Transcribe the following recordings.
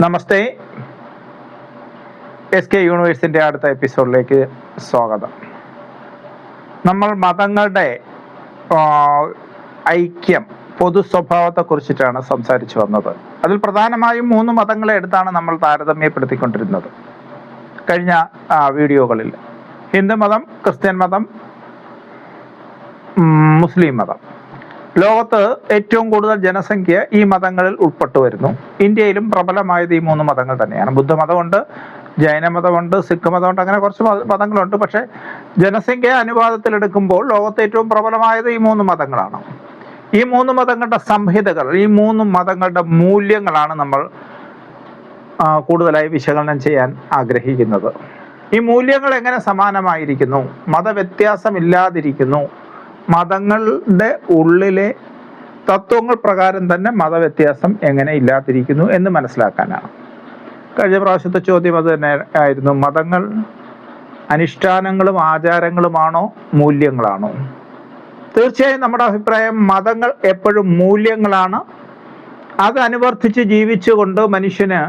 നമസ്തേ. SK യൂണിവേഴ്സിൻ്റെ അടുത്ത എപ്പിസോഡിലേക്ക് സ്വാഗതം. നമ്മൾ മതങ്ങളുടെ ഐക്യം, പൊതു സ്വഭാവത്തെക്കുറിച്ചിട്ടാണ് സംസാരിച്ചു വന്നത്. അതിൽ പ്രധാനമായും 3 മതങ്ങളെ എടുത്താണ് നമ്മൾ താരതമ്യപ്പെടുത്തിക്കൊണ്ടിരുന്നത് കഴിഞ്ഞ വീഡിയോകളിൽ. ഹിന്ദു മതം, ക്രിസ്ത്യൻ മതം, മുസ്ലിം മതം. ലോകത്ത് ഏറ്റവും കൂടുതൽ ജനസംഖ്യ ഈ മതങ്ങളിൽ ഉൾപ്പെട്ടു വരുന്നു. ഇന്ത്യയിലും പ്രബലമായത് ഈ 3 മതങ്ങൾ തന്നെയാണ്. ബുദ്ധമതമുണ്ട്, ജൈനമതമുണ്ട്, സിഖ് മതമുണ്ട്, അങ്ങനെ കുറച്ച് മതങ്ങളുണ്ട്. പക്ഷേ ജനസംഖ്യ അനുപാതത്തിലെടുക്കുമ്പോൾ ലോകത്ത് ഏറ്റവും പ്രബലമായത് ഈ 3 മതങ്ങളാണ്. ഈ 3 മതങ്ങളുടെ സംഹിതകൾ, ഈ 3 മതങ്ങളുടെ മൂല്യങ്ങളാണ് നമ്മൾ കൂടുതലായി വിശകലനം ചെയ്യാൻ ആഗ്രഹിക്കുന്നത്. ഈ മൂല്യങ്ങൾ എങ്ങനെ സമാനമായിരിക്കുന്നു, മതവ്യത്യാസമില്ലാതിരിക്കുന്നു, മതങ്ങളുടെ ഉള്ളിലെ തത്വങ്ങൾ പ്രകാരം തന്നെ മതവ്യത്യാസം എങ്ങനെ ഇല്ലാതിരിക്കുന്നു എന്ന് മനസ്സിലാക്കാനാണ്. കഴിഞ്ഞ പ്രാവശ്യത്തെ ചോദ്യം അത് തന്നെ ആയിരുന്നു. മതങ്ങൾ അനുഷ്ഠാനങ്ങളും ആചാരങ്ങളുമാണോ മൂല്യങ്ങളാണോ? തീർച്ചയായും നമ്മുടെ അഭിപ്രായം മതങ്ങൾ എപ്പോഴും മൂല്യങ്ങളാണ്. അത് അനുവർത്തിച്ച് ജീവിച്ചുകൊണ്ട് മനുഷ്യന്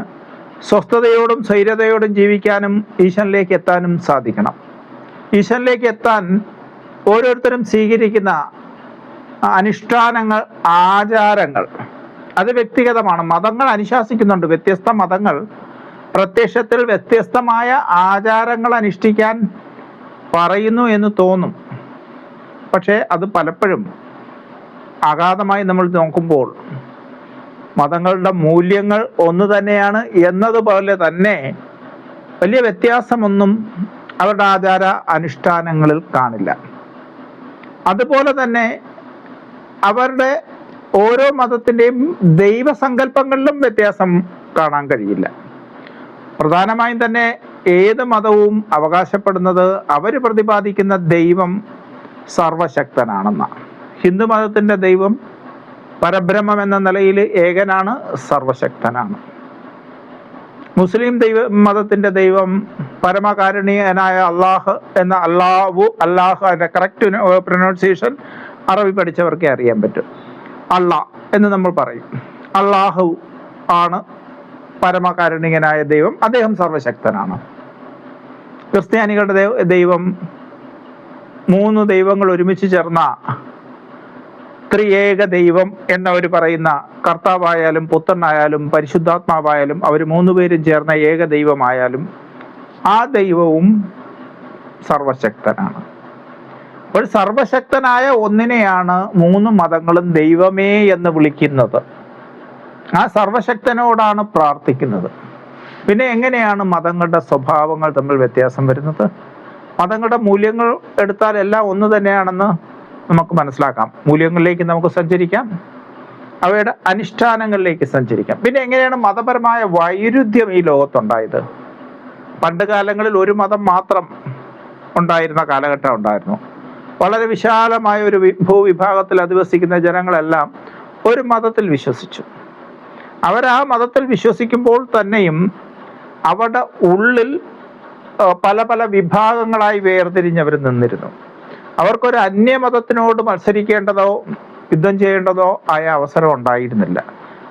സ്വസ്ഥതയോടും സ്ഥൈര്യതയോടും ജീവിക്കാനും ഈശ്വരനിലേക്ക് എത്താനും സാധിക്കണം. ഈശ്വരനിലേക്ക് എത്താൻ ഓരോരുത്തരും സ്വീകരിക്കുന്ന അനുഷ്ഠാനങ്ങൾ, ആചാരങ്ങൾ അത് വ്യക്തിഗതമാണ്. മതങ്ങൾ അനുശാസിക്കുന്നുണ്ട്. വ്യത്യസ്ത മതങ്ങൾ പ്രത്യക്ഷത്തിൽ വ്യത്യസ്തമായ ആചാരങ്ങൾ അനുഷ്ഠിക്കാൻ പറയുന്നു എന്ന് തോന്നും. പക്ഷേ അത് പലപ്പോഴും അഗാധമായി നമ്മൾ നോക്കുമ്പോൾ മതങ്ങളുടെ മൂല്യങ്ങൾ ഒന്ന് തന്നെയാണ് എന്നതുപോലെ തന്നെ വലിയ വ്യത്യാസമൊന്നും അവരുടെ ആചാര അനുഷ്ഠാനങ്ങളിൽ കാണില്ല. അതുപോലെ തന്നെ അവരുടെ ഓരോ മതത്തിൻ്റെയും ദൈവസങ്കല്പങ്ങളിലും വ്യത്യാസം കാണാൻ കഴിയില്ല. പ്രധാനമായും തന്നെ ഏത് മതവും അവകാശപ്പെടുന്നത് അവർ പ്രതിപാദിക്കുന്ന ദൈവം സർവശക്തനാണെന്നാണ്. ഹിന്ദു മതത്തിൻ്റെ ദൈവം പരബ്രഹ്മം എന്ന നിലയിൽ ഏകനാണ്, സർവശക്തനാണ്. മുസ്ലിം മതത്തിൻ്റെ ദൈവം പരമകാരുണ്യനായ അള്ളാഹ് എന്ന അള്ളാഹ് അതിൻ്റെ കറക്റ്റ് പ്രൊനൗൺസിയേഷൻ അറബി പഠിച്ചവർക്കേ അറിയാൻ പറ്റും. അള്ളാഹ് എന്ന് നമ്മൾ പറയും. അള്ളാഹു ആണ് പരമകാരുണ്യനായ ദൈവം, അദ്ദേഹം സർവശക്തനാണ്. ക്രിസ്ത്യാനികളുടെ ദൈവം 3 ദൈവങ്ങൾ ഒരുമിച്ച് ചേർന്ന ത്രിയേക ദൈവം എന്നവർ പറയുന്ന കർത്താവായാലും പുത്രനായാലും പരിശുദ്ധാത്മാവായാലും അവർ 3 പേരും ചേർന്ന ഏക ദൈവമായാലും ആ ദൈവവും സർവശക്തനാണ്. ഒരു സർവശക്തനായ ഒന്നിനെയാണ് 3 മതങ്ങളും ദൈവമേ എന്ന് വിളിക്കുന്നത്. ആ സർവശക്തനോടാണ് പ്രാർത്ഥിക്കുന്നത്. പിന്നെ എങ്ങനെയാണ് മതങ്ങളുടെ സ്വഭാവങ്ങൾ തമ്മിൽ വ്യത്യാസം വരുന്നത്? മതങ്ങളുടെ മൂല്യങ്ങൾ എടുത്താൽ എല്ലാം ഒന്ന് തന്നെയാണെന്ന് നമുക്ക് മനസ്സിലാക്കാം. മൂല്യങ്ങളിലേക്ക് നമുക്ക് സഞ്ചരിക്കാം, അവയുടെ അനുഷ്ഠാനങ്ങളിലേക്ക് സഞ്ചരിക്കാം. പിന്നെ എങ്ങനെയാണ് മതപരമായ വൈരുദ്ധ്യം ഈ ലോകത്തുണ്ടായത്? പണ്ട് കാലങ്ങളിൽ ഒരു മതം മാത്രം ഉണ്ടായിരുന്ന കാലഘട്ടം ഉണ്ടായിരുന്നു. വളരെ വിശാലമായ ഒരു ഭൂവിഭാഗത്തിൽ അധിവസിക്കുന്ന ജനങ്ങളെല്ലാം ഒരു മതത്തിൽ വിശ്വസിച്ചു. ആ മതത്തിൽ വിശ്വസിക്കുമ്പോൾ തന്നെയും അവരുടെ ഉള്ളിൽ പല പല വിഭാഗങ്ങളായി വേർതിരിഞ്ഞവർ നിന്നിരുന്നു. അവർക്കൊരു അന്യമതത്തിനോട് മത്സരിക്കേണ്ടതോ യുദ്ധം ചെയ്യേണ്ടതോ ആയ അവസരം ഉണ്ടായിരുന്നില്ല.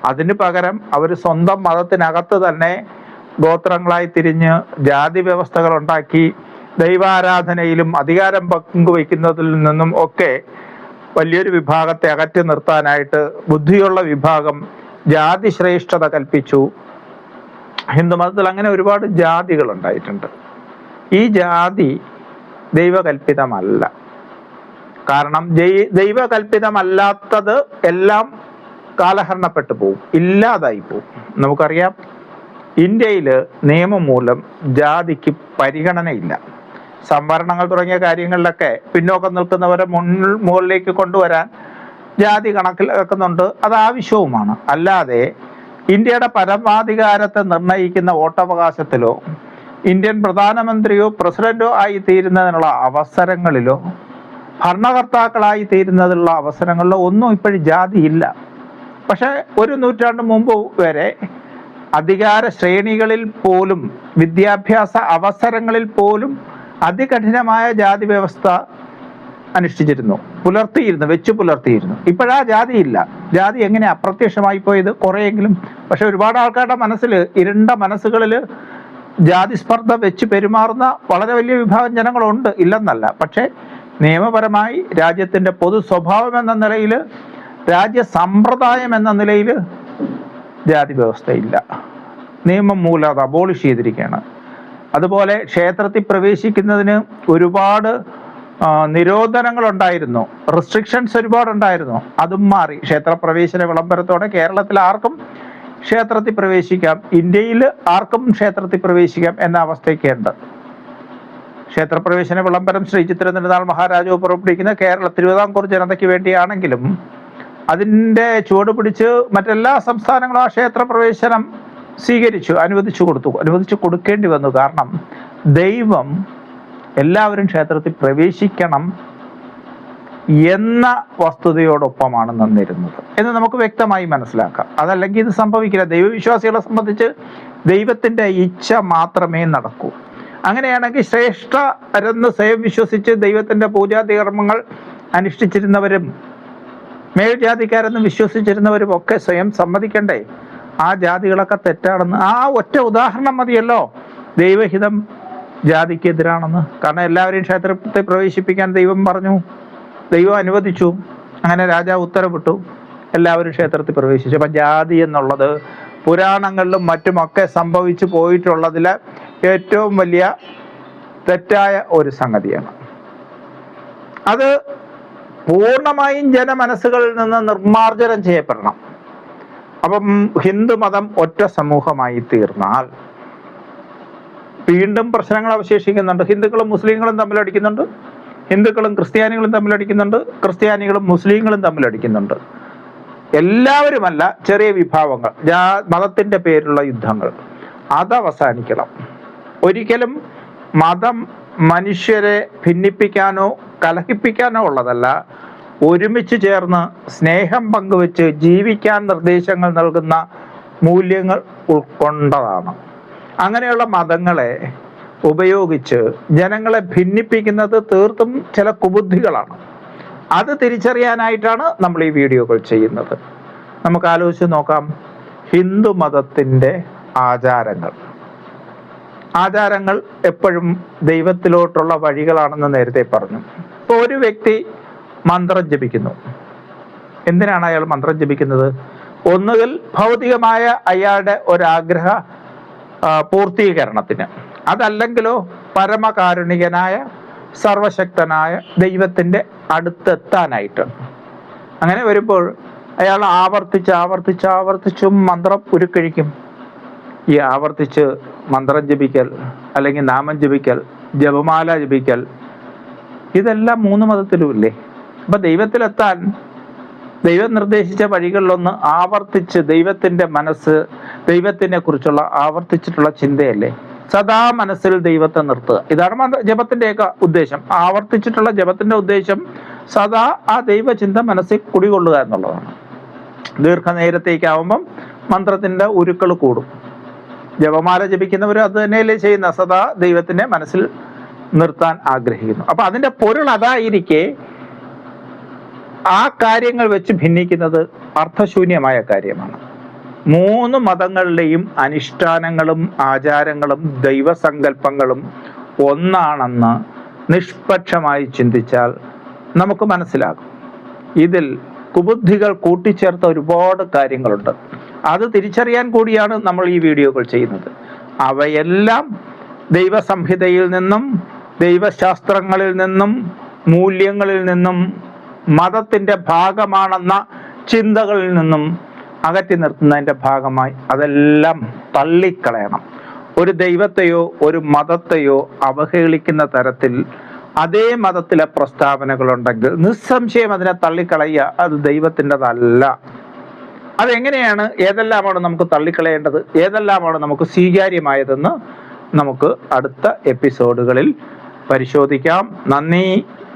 അതിന് പകരം അവർ സ്വന്തം മതത്തിനകത്ത് തന്നെ ഗോത്രങ്ങളായി തിരിഞ്ഞ് ജാതി വ്യവസ്ഥകൾ ഉണ്ടാക്കി ദൈവാരാധനയിലും അധികാരം പങ്കുവയ്ക്കുന്നതിൽ നിന്നും ഒക്കെ വലിയൊരു വിഭാഗത്തെ അകറ്റി നിർത്താനായിട്ട് ബുദ്ധിയുള്ള വിഭാഗം ജാതി ശ്രേഷ്ഠത കൽപ്പിച്ചു. ഹിന്ദുമതത്തിൽ അങ്ങനെ ഒരുപാട് ജാതികൾ ഉണ്ടായിട്ടുണ്ട്. ഈ ജാതി ദൈവകൽപ്പിതമല്ല. കാരണം ദൈവകൽപ്പിതമല്ലാത്തത് എല്ലാം കാലഹരണപ്പെട്ടു പോവും, ഇല്ലാതായി പോവും. നമുക്കറിയാം, ഇന്ത്യയിൽ നിയമം മൂലം ജാതിക്ക് പരിഗണനയില്ല. സംവരണങ്ങൾ തുടങ്ങിയ കാര്യങ്ങളിലൊക്കെ പിന്നോക്കം നിൽക്കുന്നവരെ മുകളിലേക്ക് കൊണ്ടുവരാൻ ജാതി കണക്കിലാക്കുന്നുണ്ട്. അത് ആവശ്യവുമാണ്. അല്ലാതെ ഇന്ത്യയുടെ പരമാധികാരത്തെ നിർണയിക്കുന്ന വോട്ടവകാശത്തിലോ ഇന്ത്യൻ പ്രധാനമന്ത്രിയോ പ്രസിഡന്റോ ആയി തീരുന്നതിനുള്ള അവസരങ്ങളിലോ ഭരണകർത്താക്കളായി തീരുന്നതിനുള്ള അവസരങ്ങളിലോ ഒന്നും ഇപ്പോഴും ജാതിയില്ല. പക്ഷെ ഒരു നൂറ്റാണ്ട് മുമ്പ് വരെ അധികാര ശ്രേണികളിൽ പോലും വിദ്യാഭ്യാസ അവസരങ്ങളിൽ പോലും അതികഠിനമായ ജാതി വ്യവസ്ഥ അനുഷ്ഠിച്ചിരുന്നു, വെച്ച് പുലർത്തിയിരുന്നു. ഇപ്പോഴാ ജാതിയില്ല. ജാതി എങ്ങനെ അപ്രത്യക്ഷമായി പോയത്? കുറെയെങ്കിലും. പക്ഷെ ഒരുപാട് ആൾക്കാരുടെ മനസ്സിൽ, ഇരുണ്ട മനസ്സുകളിൽ ജാതി സ്പർദ്ധ വെച്ച് പെരുമാറുന്ന വളരെ വലിയ വിഭാഗം ജനങ്ങളുണ്ട്, ഇല്ലെന്നല്ല. പക്ഷെ നിയമപരമായി രാജ്യത്തിൻ്റെ പൊതു സ്വഭാവം എന്ന നിലയിൽ, രാജ്യ സമ്പ്രദായം എന്ന നിലയിൽ ജാതി വ്യവസ്ഥയില്ല. നിയമം മൂലം അത് അബോളിഷ് ചെയ്തിരിക്കുകയാണ്. അതുപോലെ ക്ഷേത്രത്തിൽ പ്രവേശിക്കുന്നതിന് ഒരുപാട് നിരോധനങ്ങളുണ്ടായിരുന്നു, റെസ്ട്രിക്ഷൻസ് ഒരുപാടുണ്ടായിരുന്നു. അതും മാറി. ക്ഷേത്രപ്രവേശന വിളംബരത്തോടെ കേരളത്തിൽ ആർക്കും ക്ഷേത്രത്തിൽ പ്രവേശിക്കാം, ഇന്ത്യയിൽ ആർക്കും ക്ഷേത്രത്തിൽ പ്രവേശിക്കാം എന്ന അവസ്ഥയൊക്കെയുണ്ട്. ക്ഷേത്രപ്രവേശന വിളംബരം ശ്രീ ചിത്തിര തിരുനാൾ മഹാരാജാവ് പുറപ്പെടുവിക്കുന്ന തിരുവിതാംകൂർ ജനതയ്ക്ക് വേണ്ടിയാണെങ്കിലും അതിൻ്റെ ചുവട് പിടിച്ച് മറ്റെല്ലാ സംസ്ഥാനങ്ങളും ആ ക്ഷേത്രപ്രവേശനം അനുവദിച്ചു കൊടുക്കേണ്ടി വന്നു. കാരണം ദൈവം എല്ലാവരും ക്ഷേത്രത്തിൽ പ്രവേശിക്കണം എന്ന വസ്തുതയോടൊപ്പമാണ് നിന്നിരുന്നത് എന്ന് നമുക്ക് വ്യക്തമായി മനസ്സിലാക്കാം. അതല്ലെങ്കിൽ ഇത് സംഭവിക്കില്ല. ദൈവവിശ്വാസികളെ സംബന്ധിച്ച് ദൈവത്തിൻ്റെ ഇച്ഛ മാത്രമേ നടക്കൂ. അങ്ങനെയാണെങ്കിൽ ശ്രേഷ്ഠരെന്ന് സ്വയം വിശ്വസിച്ച് ദൈവത്തിൻ്റെ പൂജാതി കർമ്മങ്ങൾ അനുഷ്ഠിച്ചിരുന്നവരും മേൽജാതിക്കാരെന്ന് വിശ്വസിച്ചിരുന്നവരും ഒക്കെ സ്വയം സമ്മതിക്കണ്ടേ ആ ജാതികളൊക്കെ തെറ്റാണെന്ന്? ആ ഒറ്റ ഉദാഹരണം മതിയല്ലോ ദൈവഹിതം ജാതിക്കെതിരാണെന്ന്. കാരണം എല്ലാവരെയും ക്ഷേത്രത്തിൽ പ്രവേശിപ്പിക്കാൻ ദൈവം പറഞ്ഞു, ദൈവം അനുവദിച്ചു. അങ്ങനെ രാജാവ് ഉത്തരവിട്ടു, എല്ലാവരും ക്ഷേത്രത്തിൽ പ്രവേശിച്ചു. അപ്പം ജാതി എന്നുള്ളത് പുരാണങ്ങളിലും മറ്റുമൊക്കെ സംഭവിച്ചു പോയിട്ടുള്ളതിൽ ഏറ്റവും വലിയ തെറ്റായ ഒരു സംഗതിയാണ്. അത് പൂർണ്ണമായും ജനമനസ്സുകളിൽ നിന്ന് നിർമ്മാർജ്ജനം ചെയ്യപ്പെടണം. അപ്പം ഹിന്ദു മതം ഒറ്റ സമൂഹമായി തീർന്നാൽ വീണ്ടും പ്രശ്നങ്ങൾ അവശേഷിക്കുന്നുണ്ട്. ഹിന്ദുക്കളും മുസ്ലിങ്ങളും തമ്മിലടിക്കുന്നുണ്ട്, ഹിന്ദുക്കളും ക്രിസ്ത്യാനികളും തമ്മിലടിക്കുന്നുണ്ട്, ക്രിസ്ത്യാനികളും മുസ്ലിങ്ങളും തമ്മിലടിക്കുന്നുണ്ട്. എല്ലാവരുമല്ല, ചെറിയ വിഭാഗങ്ങൾ, മതത്തിൻ്റെ പേരിലുള്ള യുദ്ധങ്ങൾ, അതവസാനിക്കണം. ഒരിക്കലും മതം മനുഷ്യരെ ഭിന്നിപ്പിക്കാനോ കലഹിപ്പിക്കാനോ ഉള്ളതല്ല. ഒരുമിച്ച് ചേർന്ന് സ്നേഹം പങ്കുവെച്ച് ജീവിക്കാൻ നിർദ്ദേശങ്ങൾ നൽകുന്ന മൂല്യങ്ങൾ ഉൾക്കൊണ്ടതാണ്. അങ്ങനെയുള്ള മതങ്ങളെ ഉപയോഗിച്ച് ജനങ്ങളെ ഭിന്നിപ്പിക്കുന്നത് തീർത്തും ചില കുബുദ്ധികളാണ്. അത് തിരിച്ചറിയാനായിട്ടാണ് നമ്മൾ ഈ വീഡിയോകൾ ചെയ്യുന്നത്. നമുക്ക് ആലോചിച്ച് നോക്കാം. ഹിന്ദു മതത്തിൻ്റെ ആചാരങ്ങൾ എപ്പോഴും ദൈവത്തിലോട്ടുള്ള വഴികളാണെന്ന് നേരത്തെ പറഞ്ഞു. ഇപ്പോൾ ഒരു വ്യക്തി മന്ത്രം ജപിക്കുന്നു. എന്തിനാണ് അയാൾ മന്ത്രം ജപിക്കുന്നത്? ഒന്നുകിൽ ഭൗതികമായ അയാളുടെ ഒരാഗ്രഹ പൂർത്തീകരണത്തിന്, അതല്ലെങ്കിലോ പരമകാരുണികനായ സർവശക്തനായ ദൈവത്തിൻ്റെ അടുത്തെത്താനായിട്ട്. അങ്ങനെ വരുമ്പോൾ അയാൾ ആവർത്തിച്ചും മന്ത്രം ഉരുക്കഴിക്കും. ഈ ആവർത്തിച്ച് മന്ത്രം ജപിക്കൽ, അല്ലെങ്കിൽ നാമം ജപിക്കൽ, ജപമാല ജപിക്കൽ, ഇതെല്ലാം മൂന്ന് മതത്തിലും ഇല്ലേ? അപ്പം ദൈവത്തിലെത്താൻ ദൈവം നിർദ്ദേശിച്ച വഴികളിലൊന്ന് ആവർത്തിച്ച് ദൈവത്തിൻ്റെ മനസ്സ്, ദൈവത്തിനെ കുറിച്ചുള്ള ആവർത്തിച്ചിട്ടുള്ള ചിന്തയല്ലേ? സദാ മനസ്സിൽ ദൈവത്തെ നിർത്തുക. ഇതാണ് ജപത്തിൻ്റെയൊക്കെ ഉദ്ദേശം. ആവർത്തിച്ചിട്ടുള്ള ജപത്തിൻ്റെ ഉദ്ദേശം സദാ ആ ദൈവചിന്ത മനസ്സിൽ കുടികൊള്ളുക എന്നുള്ളതാണ്. ദീർഘനേരത്തേക്കാവുമ്പം മന്ത്രത്തിൻ്റെ ഉരുക്കൾ കൂടും. ജപമാല ജപിക്കുന്നവർ അത് തന്നെയല്ലേ ചെയ്യുന്ന, സദാ ദൈവത്തിനെ മനസ്സിൽ നിർത്താൻ ആഗ്രഹിക്കുന്നു. അപ്പം അതിൻ്റെ പൊരുൾ അതായിരിക്കെ ആ കാര്യങ്ങൾ വെച്ച് ഭിന്നിക്കുന്നത് അർത്ഥശൂന്യമായ കാര്യമാണ്. മൂന്ന് മതങ്ങളിലെയും അനുഷ്ഠാനങ്ങളും ആചാരങ്ങളും ദൈവസങ്കല്പങ്ങളും ഒന്നാണെന്ന് നിഷ്പക്ഷമായി ചിന്തിച്ചാൽ നമുക്ക് മനസ്സിലാകും. ഇതിൽ കുബുദ്ധികൾ കൂട്ടിച്ചേർത്ത ഒരുപാട് കാര്യങ്ങളുണ്ട്. അത് തിരിച്ചറിയാൻ കൂടിയാണ് നമ്മൾ ഈ വീഡിയോകൾ ചെയ്യുന്നത്. അവയെല്ലാം ദൈവസംഹിതയിൽ നിന്നും, ദൈവശാസ്ത്രങ്ങളിൽ നിന്നും, മൂല്യങ്ങളിൽ നിന്നും, മതത്തിൻ്റെ ഭാഗമാണെന്ന ചിന്തകളിൽ നിന്നും അകറ്റി നിർത്തുന്നതിൻ്റെ ഭാഗമായി അതെല്ലാം തള്ളിക്കളയണം. ഒരു ദൈവത്തെയോ ഒരു മതത്തെയോ അവഹേളിക്കുന്ന തരത്തിൽ അതേ മതത്തിലെ പ്രസ്താവനകളുണ്ടെങ്കിൽ നിസ്സംശയം അതിനെ തള്ളിക്കളയുക. അത് ദൈവത്തിൻ്റെതല്ല. അതെങ്ങനെയാണ്, ഏതെല്ലാമാണ് നമുക്ക് തള്ളിക്കളയേണ്ടത്, ഏതെല്ലാമാണ് നമുക്ക് സ്വീകാര്യമായതെന്ന് നമുക്ക് അടുത്ത എപ്പിസോഡുകളിൽ പരിശോധിക്കാം. നന്ദി,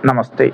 നമസ്തേ.